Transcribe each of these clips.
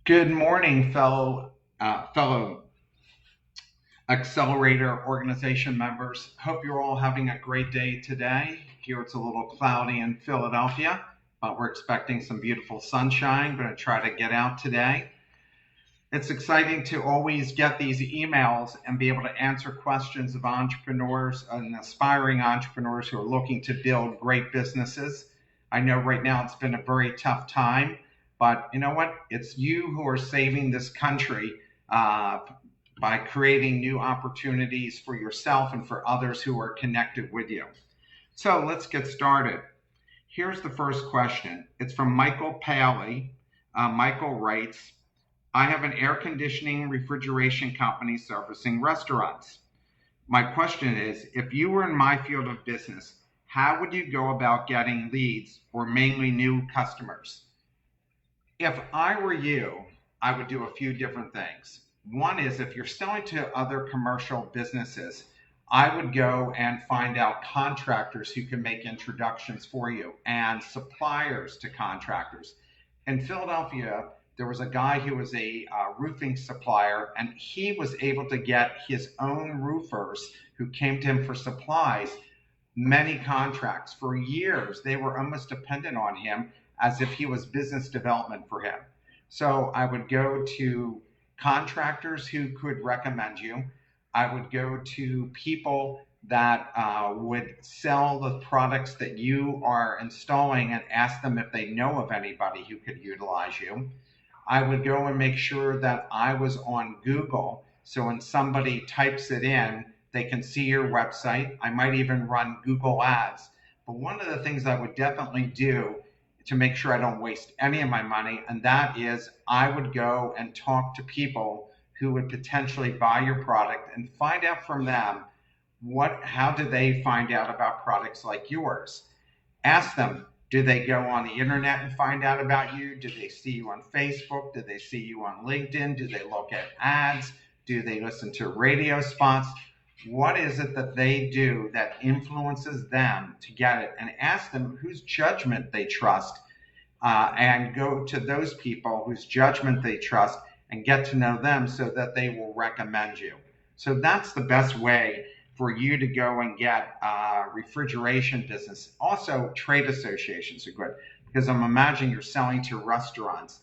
Good morning, fellow Accelerator organization members. Hope you're all having a great day today. Here it's a little cloudy in Philadelphia, but we're expecting some beautiful sunshine. Going to try to get out today. It's exciting to always get these emails and be able to answer questions of entrepreneurs and aspiring entrepreneurs who are looking to build great businesses. I know right now it's been a very tough time, but you know what? It's you who are saving this country by creating new opportunities for yourself and for others who are connected with you. So let's get started. Here's the first question. It's from Michael Paley. Michael writes, I have an air conditioning refrigeration company servicing restaurants. My question is, if you were in my field of business, how would you go about getting leads or mainly new customers? If I were you, I would do a few different things. One is if you're selling to other commercial businesses, I would go and find out contractors who can make introductions for you and suppliers to contractors. In Philadelphia, there was a guy who was a roofing supplier, and he was able to get his own roofers who came to him for supplies many contracts. For years, they were almost dependent on him as if he was business development for him. So I would go to contractors who could recommend you. I would go to people that would sell the products that you are installing and ask them if they know of anybody who could utilize you. I would go and make sure that I was on Google. So when somebody types it in, they can see your website. I might even run Google ads. But one of the things I would definitely do to make sure I don't waste any of my money, and that is I would go and talk to people who would potentially buy your product and find out from them how do they find out about products like yours. Ask them, do they go on the internet and find out about you? Do they see you on Facebook? Do they see you on LinkedIn? Do they look at ads? Do they listen to radio spots? What is it that they do that influences them to get it? And ask them whose judgment they trust, and go to those people whose judgment they trust and get to know them so that they will recommend you. So that's the best way for you to go and get refrigeration business. Also, trade associations are good because I'm imagining you're selling to restaurants,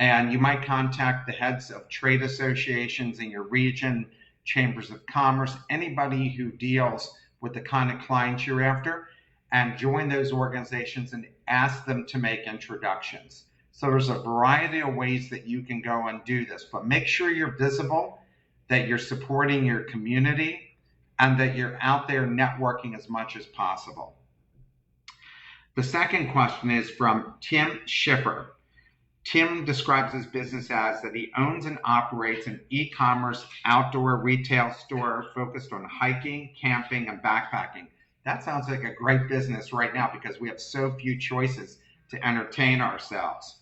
and you might contact the heads of trade associations in your region, chambers of commerce, anybody who deals with the kind of clients you're after, and join those organizations and ask them to make introductions. So there's a variety of ways that you can go and do this, but make sure you're visible, that you're supporting your community, and that you're out there networking as much as possible. The second question is from Tim Schiffer. Tim describes his business as that he owns and operates an e-commerce outdoor retail store focused on hiking, camping, and backpacking. That sounds like a great business right now because we have so few choices to entertain ourselves.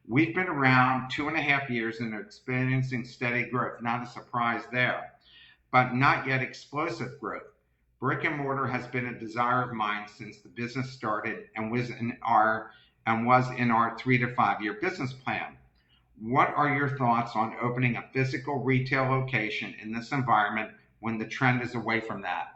We've been around 2.5 years and are experiencing steady growth. Not a surprise there, but not yet explosive growth. Brick and mortar has been a desire of mine since the business started and was in our 3 to 5 year business plan. What are your thoughts on opening a physical retail location in this environment when the trend is away from that?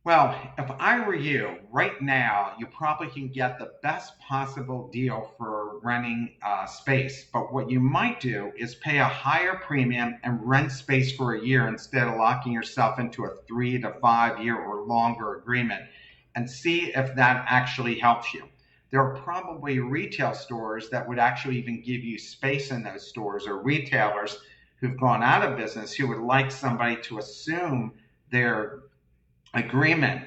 Well, if I were you, right now, you probably can get the best possible deal for renting space. But what you might do is pay a higher premium and rent space for a year instead of locking yourself into a 3 to 5 year or longer agreement, and see if that actually helps you. There are probably retail stores that would actually even give you space in those stores, or retailers who've gone out of business who would like somebody to assume their agreement,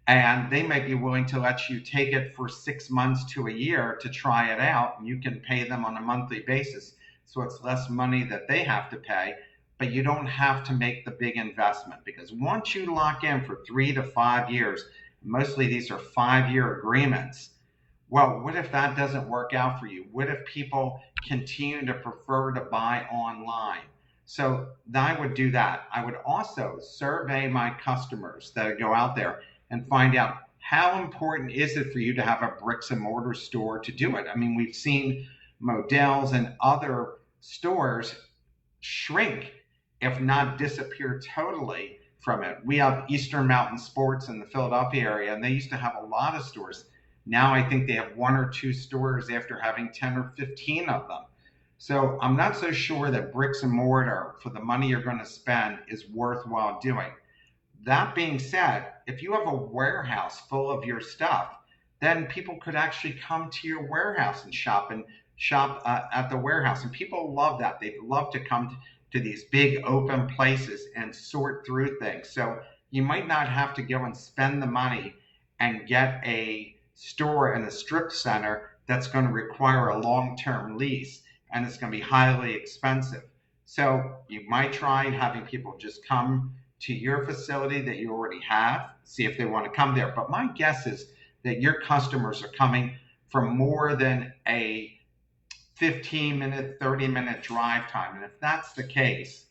and they might be willing to let you take it for 6 months to a year to try it out, and you can pay them on a monthly basis. So it's less money that they have to pay, but you don't have to make the big investment, because once you lock in for 3 to 5 years, mostly these are 5-year agreements. Well, what if that doesn't work out for you? What if people continue to prefer to buy online? So I would do that. I would also survey my customers that go out there and find out how important is it for you to have a bricks and mortar store to do it. I mean, we've seen Modell's and other stores shrink, if not disappear totally from it. We have Eastern Mountain Sports in the Philadelphia area, and they used to have a lot of stores. Now I think they have 1 or 2 stores after having 10 or 15 of them. So I'm not so sure that bricks and mortar for the money you're going to spend is worthwhile doing. That being said, if you have a warehouse full of your stuff, then people could actually come to your warehouse and shop at the warehouse. And people love that. They love to come to these big open places and sort through things. So you might not have to go and spend the money and get a store in a strip center that's going to require a long-term lease, and it's going to be highly expensive. So you might try having people just come to your facility that you already have, see if they want to come there. But my guess is that your customers are coming from more than a 15-minute, 30-minute drive time. And if that's the case,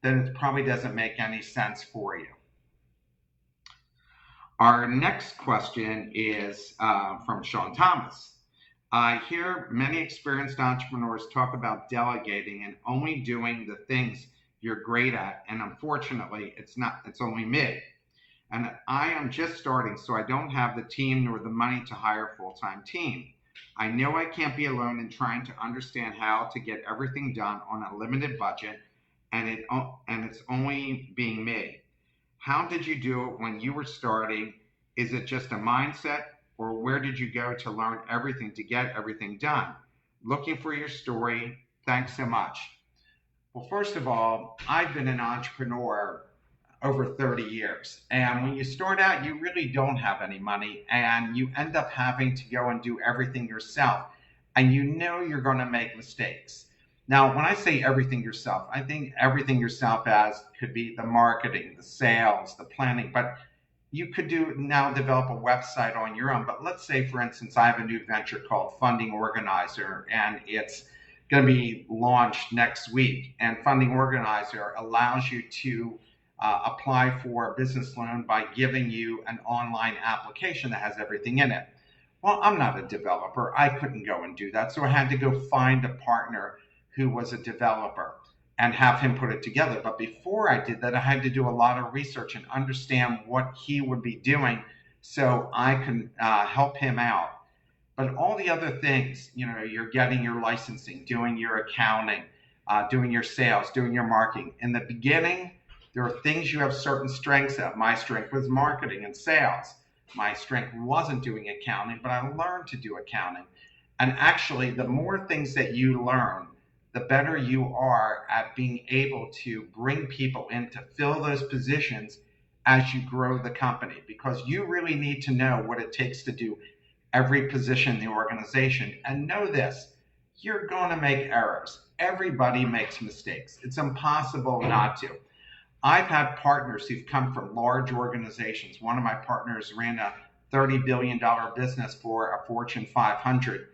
then it probably doesn't make any sense for you. Our next question is from AkaShawnThomas. I hear many experienced entrepreneurs talk about delegating and only doing the things you're great at, and unfortunately, it's only me. And I am just starting, so I don't have the team nor the money to hire a full-time team. I know I can't be alone in trying to understand how to get everything done on a limited budget, and it's only being me. How did you do it when you were starting? Is it just a mindset, or where did you go to learn everything to get everything done? Looking for your story. Thanks so much. Well, first of all, I've been an entrepreneur over 30 years. And when you start out, you really don't have any money, and you end up having to go and do everything yourself. And you know you're going to make mistakes. Now, when I say everything yourself, I think everything yourself as could be the marketing, the sales, the planning, but you could develop a website on your own. But let's say, for instance, I have a new venture called Funding Organizer, and it's going to be launched next week. And Funding Organizer allows you to apply for a business loan by giving you an online application that has everything in it. Well, I'm not a developer. I couldn't go and do that. So I had to go find a partner who was a developer and have him put it together. But before I did that, I had to do a lot of research and understand what he would be doing so I can help him out. But all the other things, you're getting your licensing, doing your accounting, doing your sales, doing your marketing. In the beginning, there are things you have certain strengths of. My strength was marketing and sales. My strength wasn't doing accounting, but I learned to do accounting. And actually, the more things that you learn, the better you are at being able to bring people in to fill those positions as you grow the company, because you really need to know what it takes to do every position in the organization. And know this, you're going to make errors. Everybody makes mistakes. It's impossible not to. I've had partners who've come from large organizations. One of my partners ran a $30 billion business for a Fortune 500.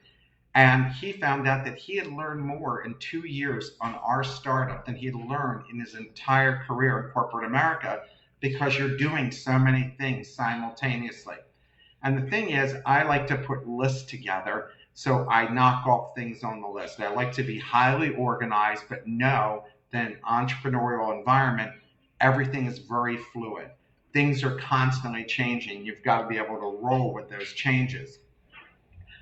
And he found out that he had learned more in 2 years on our startup than he had learned in his entire career in corporate America, because you're doing so many things simultaneously. And the thing is, I like to put lists together, so I knock off things on the list. I like to be highly organized, but know that in an entrepreneurial environment, everything is very fluid. Things are constantly changing. You've got to be able to roll with those changes.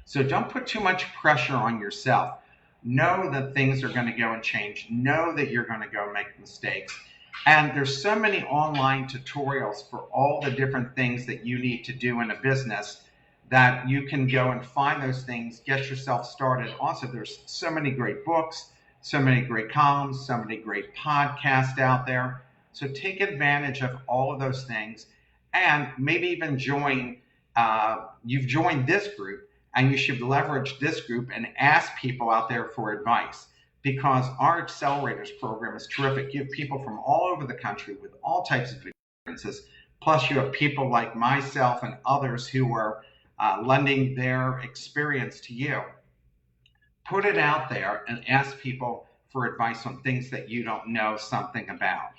So don't put too much pressure on yourself. Know that things are going to go and change. Know that you're going to go make mistakes. And there's so many online tutorials for all the different things that you need to do in a business that you can go and find those things, get yourself started. Also, there's so many great books, so many great columns, so many great podcasts out there. So take advantage of all of those things, and maybe even you've joined this group, and you should leverage this group and ask people out there for advice, because our accelerators program is terrific. You have people from all over the country with all types of experiences. Plus you have people like myself and others who are lending their experience to you. Put it out there and ask people for advice on things that you don't know something about.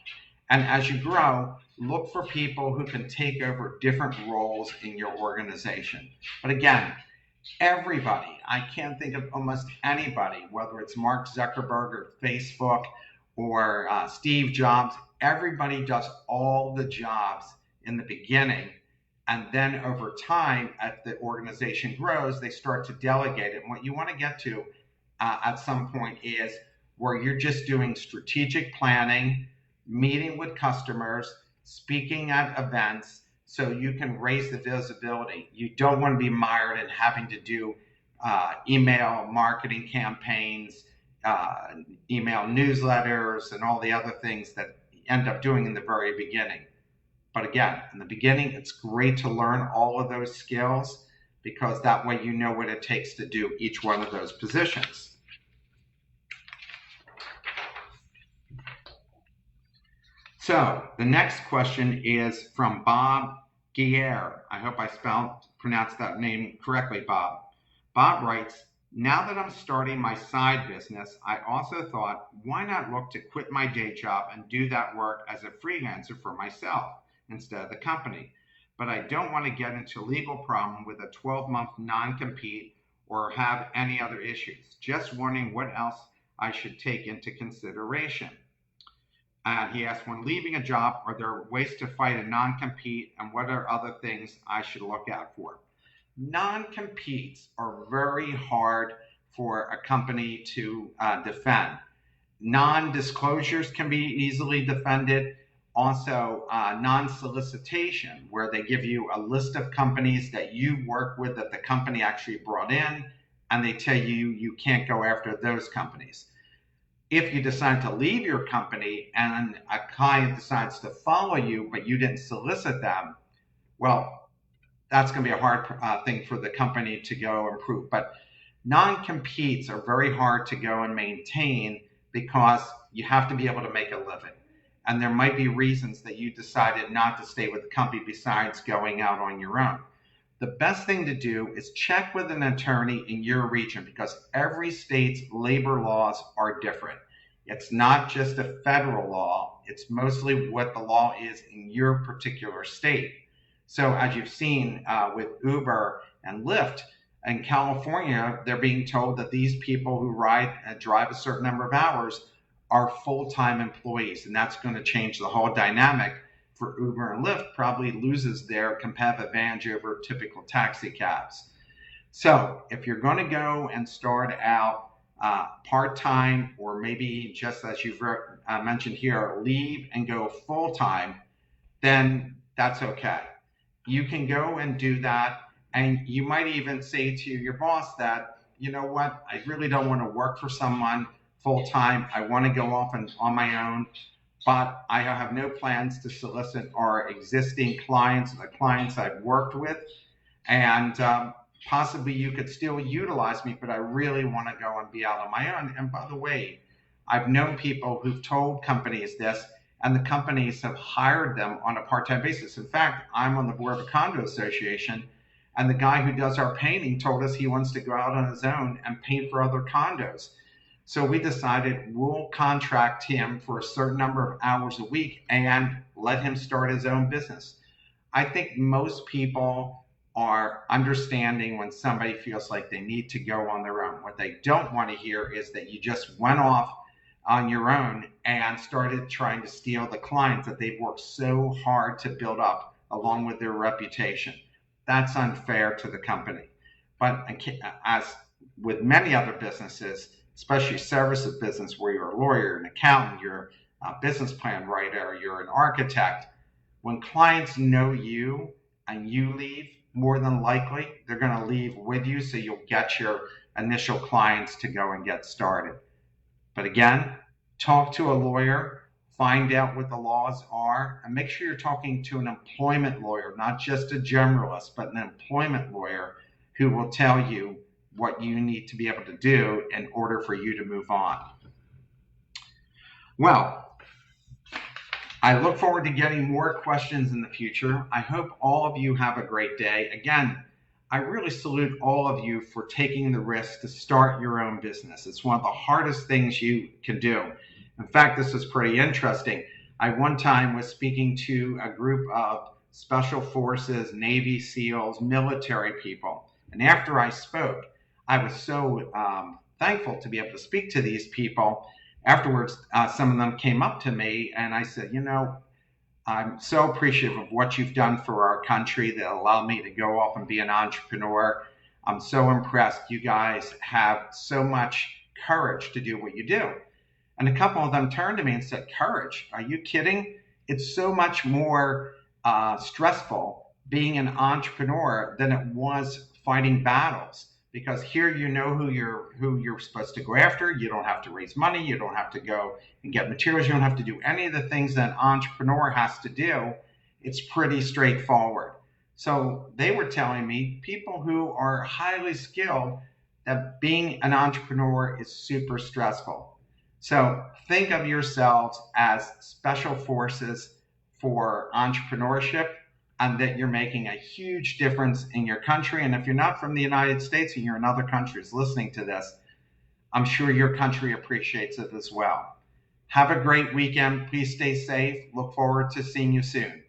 And as you grow, look for people who can take over different roles in your organization. But again, Everybody, I can't think of almost anybody, whether it's Mark Zuckerberg or Facebook or Steve Jobs, everybody does all the jobs in the beginning. And then over time, as the organization grows, they start to delegate it. And what you want to get to at some point is where you're just doing strategic planning, meeting with customers, speaking at events, so you can raise the visibility. You don't want to be mired in having to do email marketing campaigns, email newsletters, and all the other things that you end up doing in the very beginning. But again, in the beginning, it's great to learn all of those skills because that way you know what it takes to do each one of those positions. So the next question is from Bob Guerre. I hope I pronounced that name correctly, Bob. Bob writes, now that I'm starting my side business, I also thought, why not look to quit my day job and do that work as a freelancer for myself instead of the company? But I don't want to get into a legal problem with a 12-month non-compete or have any other issues. Just wondering what else I should take into consideration. He asked, when leaving a job, are there ways to fight a non-compete, and what are other things I should look out for? Non-competes are very hard for a company to defend. Non-disclosures can be easily defended. Also, non-solicitation, where they give you a list of companies that you work with that the company actually brought in, and they tell you you can't go after those companies. If you decide to leave your company and a client decides to follow you, but you didn't solicit them, well, that's going to be a hard thing for the company to go and prove. But non-competes are very hard to go and maintain because you have to be able to make a living. And there might be reasons that you decided not to stay with the company besides going out on your own. The best thing to do is check with an attorney in your region because every state's labor laws are different. It's not just a federal law, it's mostly what the law is in your particular state. So as you've seen with Uber and Lyft, in California, they're being told that these people who ride and drive a certain number of hours are full-time employees, and that's going to change the whole dynamic for Uber and Lyft, probably loses their competitive advantage over typical taxi cabs. So if you're going to go and start out part-time, or maybe just as you've mentioned here, leave and go full-time, then that's okay. You can go and do that, and you might even say to your boss that, you know what, I really don't want to work for someone full-time. I want to go off on my own. But I have no plans to solicit our existing clients, the clients I've worked with, and possibly you could still utilize me, but I really want to go and be out on my own. And by the way, I've known people who've told companies this, and the companies have hired them on a part-time basis. In fact, I'm on the board of a condo association, and the guy who does our painting told us he wants to go out on his own and paint for other condos. So we decided we'll contract him for a certain number of hours a week and let him start his own business. I think most people are understanding when somebody feels like they need to go on their own. What they don't want to hear is that you just went off on your own and started trying to steal the clients that they've worked so hard to build up along with their reputation. That's unfair to the company. But as with many other businesses, especially services business where you're a lawyer, an accountant, you're a business plan writer, you're an architect, when clients know you and you leave, more than likely they're going to leave with you, so you'll get your initial clients to go and get started. But again, talk to a lawyer, find out what the laws are, and make sure you're talking to an employment lawyer, not just a generalist, but an employment lawyer who will tell you what you need to be able to do in order for you to move on. Well, I look forward to getting more questions in the future. I hope all of you have a great day. Again, I really salute all of you for taking the risk to start your own business. It's one of the hardest things you can do. In fact, this was pretty interesting. I one time was speaking to a group of special forces, Navy SEALs, military people. And after I spoke, I was so thankful to be able to speak to these people. Afterwards, some of them came up to me and I said, I'm so appreciative of what you've done for our country that allowed me to go off and be an entrepreneur. I'm so impressed. You guys have so much courage to do what you do. And a couple of them turned to me and said, courage? Are you kidding? It's so much more stressful being an entrepreneur than it was fighting battles. Because here you know who you're supposed to go after. You don't have to raise money. You don't have to go and get materials. You don't have to do any of the things that an entrepreneur has to do. It's pretty straightforward. So they were telling me, people who are highly skilled, that being an entrepreneur is super stressful. So think of yourselves as special forces for entrepreneurship, and that you're making a huge difference in your country. And if you're not from the United States and you're in other countries listening to this, I'm sure your country appreciates it as well. Have a great weekend. Please stay safe. Look forward to seeing you soon.